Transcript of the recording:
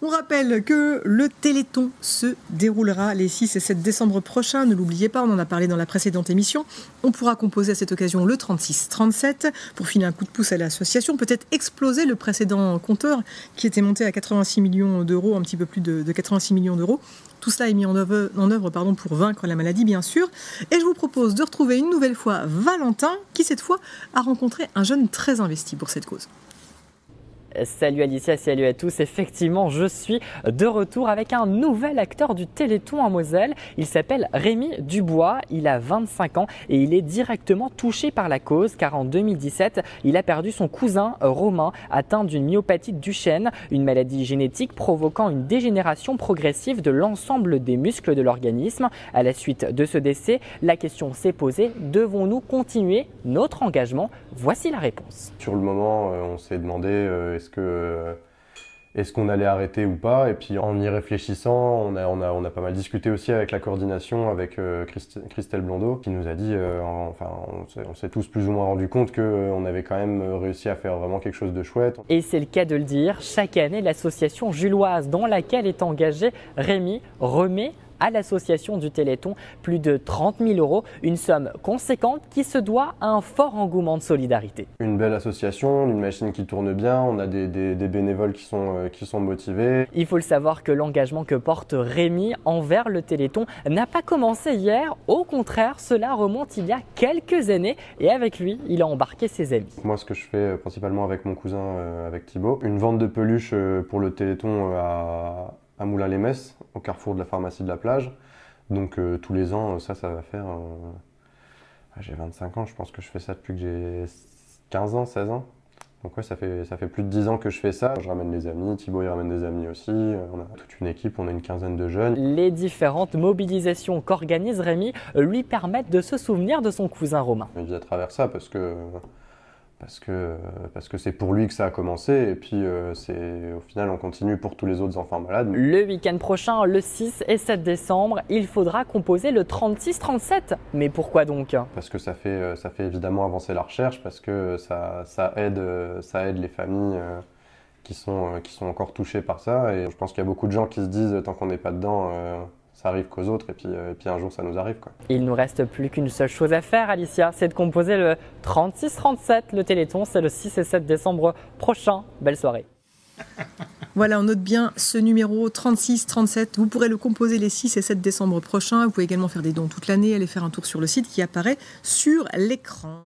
On rappelle que le Téléthon se déroulera les 6 et 7 décembre prochains. Ne l'oubliez pas, on en a parlé dans la précédente émission. On pourra composer à cette occasion le 36-37 pour filer un coup de pouce à l'association. Peut-être exploser le précédent compteur qui était monté à 86 millions d'euros, un petit peu plus de 86 millions d'euros. Tout cela est mis en œuvre pour vaincre la maladie, bien sûr. Et je vous propose de retrouver une nouvelle fois Valentin, qui cette fois a rencontré un jeune très investi pour cette cause. Salut Alicia, salut à tous. Effectivement, je suis de retour avec un nouvel acteur du Téléthon en Moselle. Il s'appelle Rémi Dubois, il a 25 ans et il est directement touché par la cause car en 2017, il a perdu son cousin Romain atteint d'une myopathie de Duchenne, une maladie génétique provoquant une dégénération progressive de l'ensemble des muscles de l'organisme. À la suite de ce décès, la question s'est posée, devons-nous continuer notre engagement? Voici la réponse. Sur le moment, on s'est demandé est-ce qu'on allait arrêter ou pas, et puis en y réfléchissant, on a pas mal discuté aussi avec la coordination, avec Christelle Blondeau, qui nous a dit, on s'est tous plus ou moins rendu compte qu'on avait quand même réussi à faire vraiment quelque chose de chouette. Et c'est le cas de le dire, chaque année, l'association Julloise dans laquelle est engagé Rémi remet à l'association du Téléthon plus de 30 000 €, une somme conséquente qui se doit à un fort engouement de solidarité. Une belle association, une machine qui tourne bien, on a des bénévoles qui sont motivés. Il faut le savoir que l'engagement que porte Rémi envers le Téléthon n'a pas commencé hier, au contraire, cela remonte il y a quelques années et avec lui, il a embarqué ses amis. Moi, ce que je fais principalement avec mon cousin, avec Thibaut, une vente de peluches pour le Téléthon à Moulins-les-Messes, au carrefour de la pharmacie de la plage. Donc tous les ans, ça va faire... j'ai 25 ans, je pense que je fais ça depuis que j'ai 15 ans, 16 ans. Donc ouais, ça fait plus de 10 ans que je fais ça. Je ramène des amis, Thibaut il ramène des amis aussi. On a toute une équipe, on a une quinzaine de jeunes. Les différentes mobilisations qu'organise Rémi lui permettent de se souvenir de son cousin Romain. Il vit à travers ça parce que c'est pour lui que ça a commencé et puis au final on continue pour tous les autres enfants malades. Le week-end prochain, le 6 et 7 décembre, il faudra composer le 36-37. Mais pourquoi donc? Parce que ça fait évidemment avancer la recherche, parce que ça aide les familles qui sont encore touchées par ça, et je pense qu'il y a beaucoup de gens qui se disent tant qu'on n'est pas dedans, ça arrive qu'aux autres, et puis un jour ça nous arrive, quoi. Il nous reste plus qu'une seule chose à faire, Alicia, c'est de composer le 36-37. Le Téléthon, c'est le 6 et 7 décembre prochain. Belle soirée. Voilà, on note bien ce numéro 36-37. Vous pourrez le composer les 6 et 7 décembre prochains. Vous pouvez également faire des dons toute l'année. Allez faire un tour sur le site qui apparaît sur l'écran.